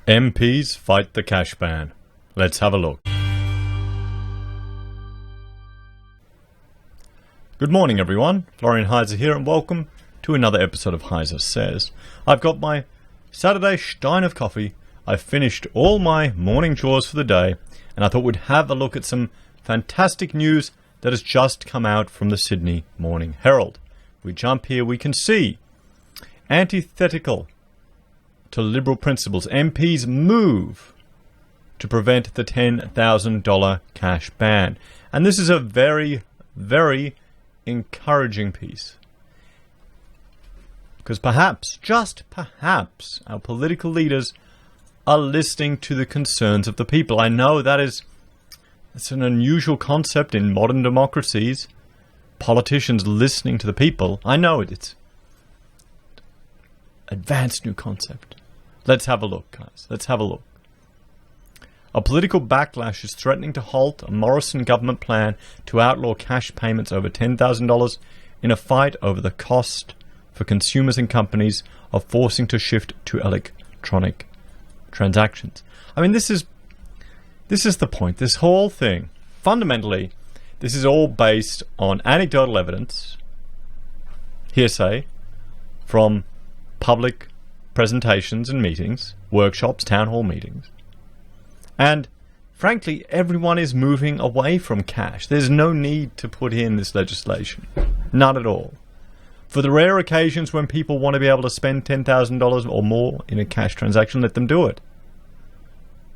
MPs Fight the Cashban. Let's have a look. Good morning everyone, Florian Heise here and welcome to another episode of HeiseSays. I've got my Saturday stein of coffee, I've finished all my morning chores for the day, and I thought we'd have a look at some fantastic news that has just come out from the Sydney Morning Herald. If we jump here we can see, antithetical to Liberal principles, MPs move to prevent the $10,000 cash ban. And this is a very, very encouraging piece. Because perhaps, just perhaps, our political leaders are listening to the concerns of the people. I know it's an unusual concept in modern democracies. Politicians listening to the people. I know it's advanced new concept. Let's have a look, guys. Let's have a look. A political backlash is threatening to halt a Morrison government plan to outlaw cash payments over $10,000 in a fight over the cost for consumers and companies of forcing to shift to electronic transactions. I mean, this is the point. This whole thing, fundamentally, this is all based on anecdotal evidence, hearsay, from public presentations and meetings, workshops, town hall meetings. And frankly, everyone is moving away from cash. There's no need to put in this legislation. None at all. For the rare occasions when people want to be able to spend $10,000 or more in a cash transaction, let them do it.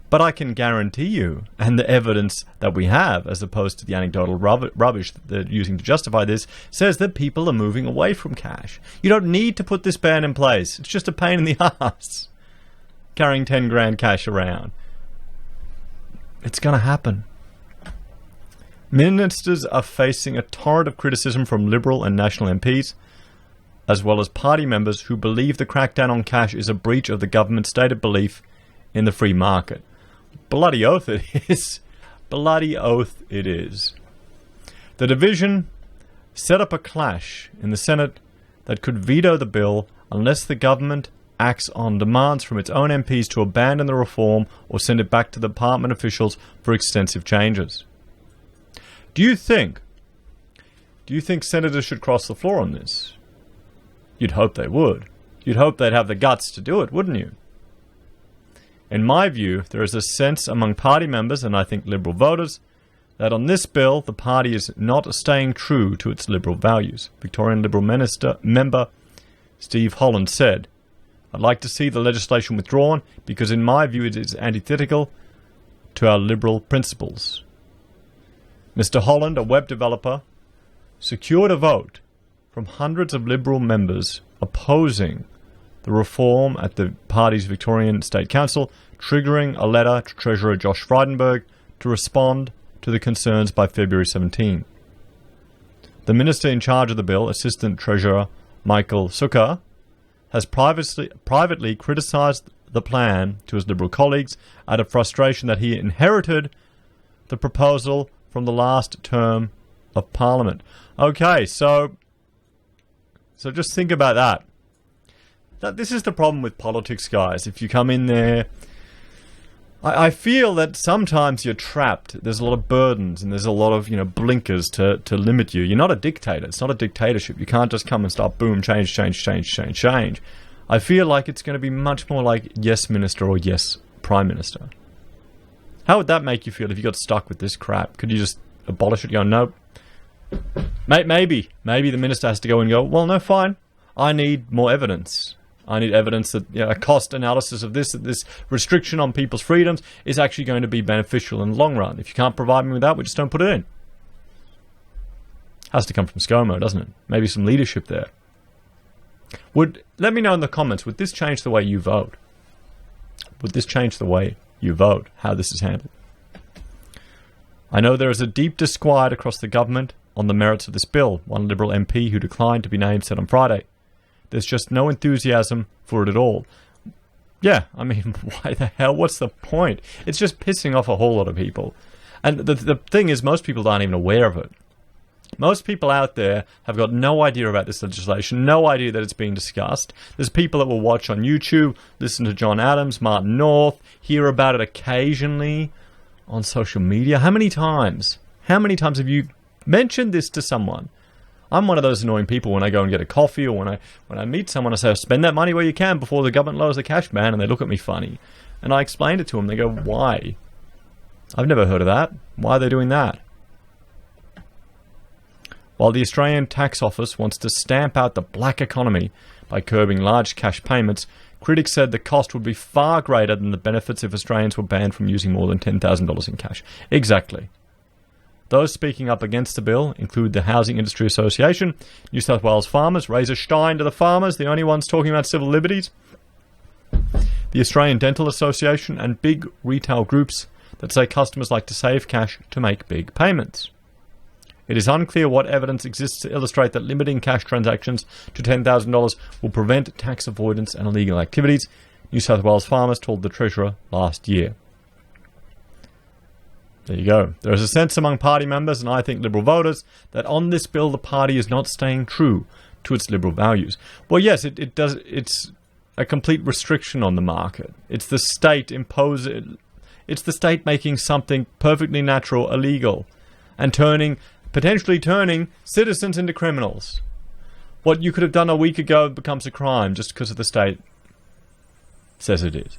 But I can guarantee you, and the evidence that we have, as opposed to the anecdotal rubbish that they're using to justify this, says that people are moving away from cash. You don't need to put this ban in place. It's just a pain in the ass, carrying 10 grand cash around. It's going to happen. Ministers are facing a torrent of criticism from Liberal and National MPs, as well as party members who believe the crackdown on cash is a breach of the government's stated belief in the free market. Bloody oath it is. Bloody oath it is. The division set up a clash in the Senate that could veto the bill unless the government acts on demands from its own MPs to abandon the reform or send it back to the department officials for extensive changes. Do you think senators should cross the floor on this? You'd hope they would. You'd hope they'd have the guts to do it, wouldn't you? In my view, there is a sense among party members, and I think Liberal voters, that on this bill, the party is not staying true to its Liberal values. Victorian Liberal member Steve Holland said, "I'd like to see the legislation withdrawn because in my view it is antithetical to our Liberal principles." Mr. Holland, a web developer, secured a vote from hundreds of Liberal members opposing the reform at the party's Victorian State Council, triggering a letter to Treasurer Josh Frydenberg to respond to the concerns by February 17. The minister in charge of the bill, Assistant Treasurer Michael Sukkar, has privately criticised the plan to his Liberal colleagues out of frustration that he inherited the proposal from the last term of Parliament. Okay, so just think about that. This is the problem with politics, guys. If you come in there, I feel that sometimes you're trapped. There's a lot of burdens and there's a lot of blinkers to limit you. You're not a dictator. It's not a dictatorship. You can't just come and start boom, change. I feel like it's going to be much more like yes minister or yes prime minister. How would that make you feel if you got stuck with this crap? Could you just abolish it? Go, nope. Maybe the minister has to go and go, well, no, fine. I need more evidence. I need evidence that a cost analysis of that this restriction on people's freedoms is actually going to be beneficial in the long run. If you can't provide me with that, we just don't put it in. Has to come from ScoMo, doesn't it? Maybe some leadership there. Let me know in the comments, would this change the way you vote? Would this change the way you vote, how this is handled? I know there is a deep disquiet across the government on the merits of this bill. One Liberal MP who declined to be named said on Friday, "There's just no enthusiasm for it at all." Yeah, I mean, why the hell? What's the point? It's just pissing off a whole lot of people. And the thing is, most people aren't even aware of it. Most people out there have got no idea about this legislation, no idea that it's being discussed. There's people that will watch on YouTube, listen to John Adams, Martin North, hear about it occasionally on social media. How many times have you mentioned this to someone? I'm one of those annoying people when I go and get a coffee, or when I meet someone, I say, spend that money where you can before the government lowers the cash ban, and they look at me funny. And I explain it to them. They go, why? I've never heard of that. Why are they doing that? While the Australian Tax Office wants to stamp out the black economy by curbing large cash payments, critics said the cost would be far greater than the benefits if Australians were banned from using more than $10,000 in cash. Exactly. Those speaking up against the bill include the Housing Industry Association, New South Wales Farmers, Razor Stein to the farmers, the only ones talking about civil liberties, the Australian Dental Association, and big retail groups that say customers like to save cash to make big payments. It is unclear what evidence exists to illustrate that limiting cash transactions to $10,000 will prevent tax avoidance and illegal activities, New South Wales Farmers told the Treasurer last year. There you go. There is a sense among party members, and I think Liberal voters, that on this bill the party is not staying true to its Liberal values. Well, yes, it does. It's a complete restriction on the market. It's the state It's the state making something perfectly natural illegal, and potentially turning citizens into criminals. What you could have done a week ago becomes a crime just because of the state says it is.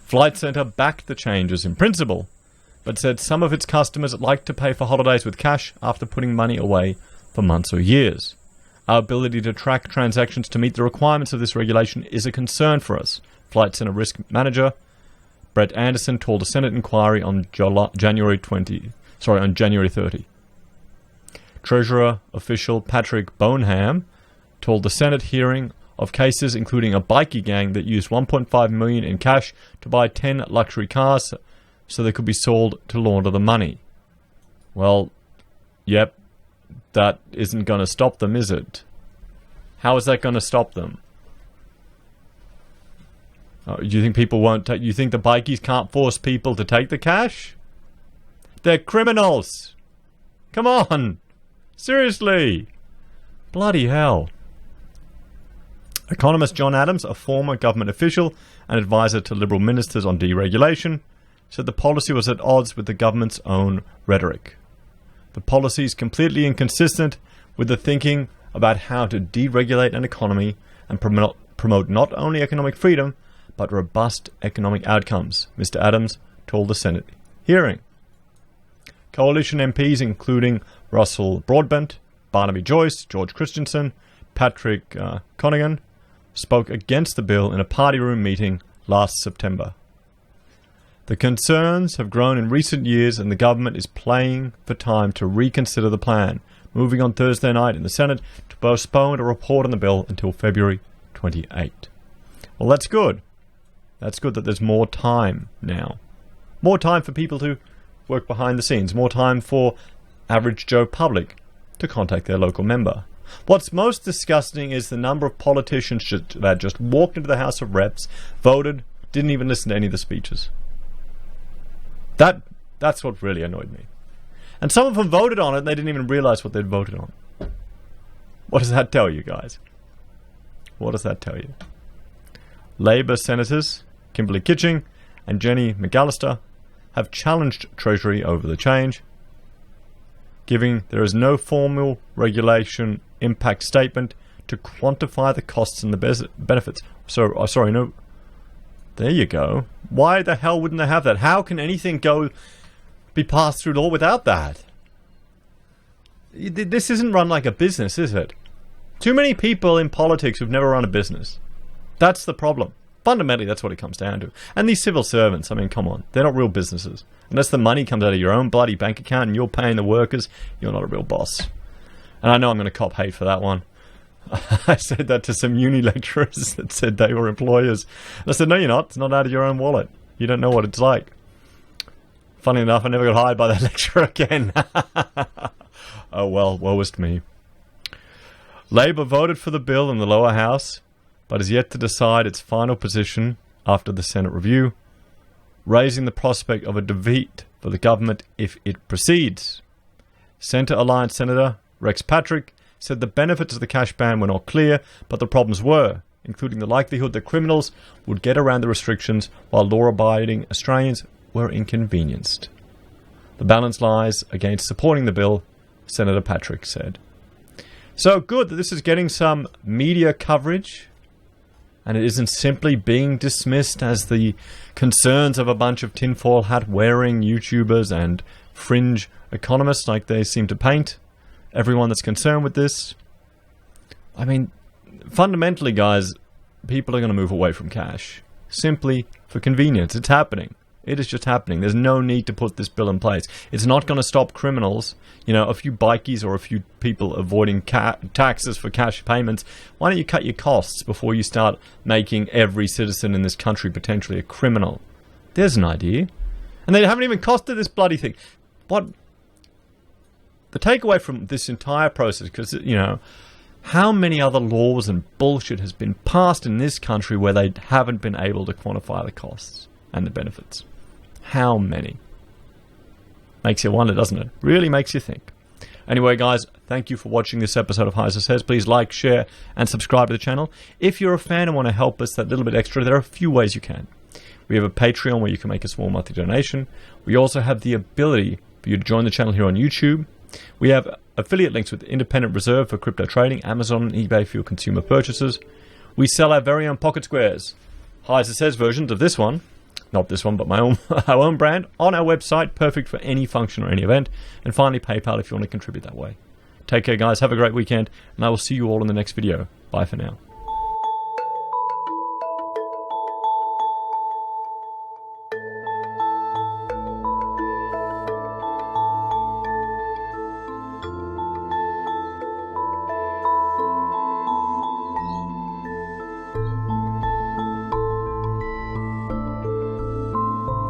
Flight Centre backed the changes in principle, but said some of its customers like to pay for holidays with cash after putting money away for months or years. Our ability to track transactions to meet the requirements of this regulation is a concern for us, Flight Centre Risk Manager Brett Anderson told a Senate inquiry on January 30. Treasurer official Patrick Boneham told the Senate hearing of cases including a bikie gang that used $1.5 million in cash to buy 10 luxury cars so they could be sold to launder the money. Well, yep, that isn't going to stop them, is it? How is that going to stop them? Do you think people won't take... You think the bikies can't force people to take the cash? They're criminals! Come on! Seriously! Bloody hell. Economist John Adams, a former government official and advisor to Liberal ministers on deregulation, said the policy was at odds with the government's own rhetoric. The policy is completely inconsistent with the thinking about how to deregulate an economy and promote not only economic freedom, but robust economic outcomes, Mr. Adams told the Senate hearing. Coalition MPs, including Russell Broadbent, Barnaby Joyce, George Christensen, Patrick Conaghan, spoke against the bill in a party room meeting last September. The concerns have grown in recent years, and the government is playing for time to reconsider the plan, moving on Thursday night in the Senate to postpone a report on the bill until February 28. Well, that's good. That's good that there's more time now. More time for people to work behind the scenes. More time for average Joe public to contact their local member. What's most disgusting is the number of politicians that just walked into the House of Reps, voted, didn't even listen to any of the speeches. That's what really annoyed me. And some of them voted on it and they didn't even realize what they'd voted on. What does that tell you, guys? What does that tell you? Labor senators Kimberly Kitching and Jenny McAllister have challenged Treasury over the change, giving there is no formal regulation impact statement to quantify the costs and the benefits. No. There you go. Why the hell wouldn't they have that? How can anything be passed through law without that? This isn't run like a business, is it? Too many people in politics who've never run a business. That's the problem. Fundamentally, that's what it comes down to. And these civil servants, I mean, come on. They're not real businesses. Unless the money comes out of your own bloody bank account and you're paying the workers, you're not a real boss. And I know I'm going to cop hate for that one. I said that to some uni lecturers that said they were employers. And I said, no, you're not. It's not out of your own wallet. You don't know what it's like. Funny enough, I never got hired by that lecturer again. Oh, well, woe is me. Labor voted for the bill in the lower house, but is yet to decide its final position after the Senate review, raising the prospect of a defeat for the government if it proceeds. Centre Alliance Senator Rex Patrick said the benefits of the cash ban were not clear, but the problems were, including the likelihood that criminals would get around the restrictions while law-abiding Australians were inconvenienced. The balance lies against supporting the bill, Senator Patrick said. So good that this is getting some media coverage, and it isn't simply being dismissed as the concerns of a bunch of tinfoil hat-wearing YouTubers and fringe economists like they seem to paint everyone that's concerned with this. I mean, fundamentally, guys, people are going to move away from cash simply for convenience. It's happening. It is just happening. There's no need to put this bill in place. It's not going to stop criminals. You know, a few bikies or a few people avoiding taxes for cash payments. Why don't you cut your costs before you start making every citizen in this country potentially a criminal? There's an idea. And they haven't even costed this bloody thing. What? The takeaway from this entire process, because, you know, how many other laws and bullshit has been passed in this country where they haven't been able to quantify the costs and the benefits? How many? Makes you wonder, doesn't it? Really makes you think. Anyway, guys, thank you for watching this episode of HeiseSays. Please like, share, and subscribe to the channel. If you're a fan and want to help us that little bit extra, there are a few ways you can. We have a Patreon where you can make a small monthly donation. We also have the ability for you to join the channel here on YouTube. We have affiliate links with Independent Reserve for crypto trading, Amazon and eBay for your consumer purchases. We sell our very own pocket squares, HeiseSays versions of this one, not this one, but my own, our own brand, on our website, perfect for any function or any event. And finally, PayPal if you want to contribute that way. Take care, guys. Have a great weekend, and I will see you all in the next video. Bye for now.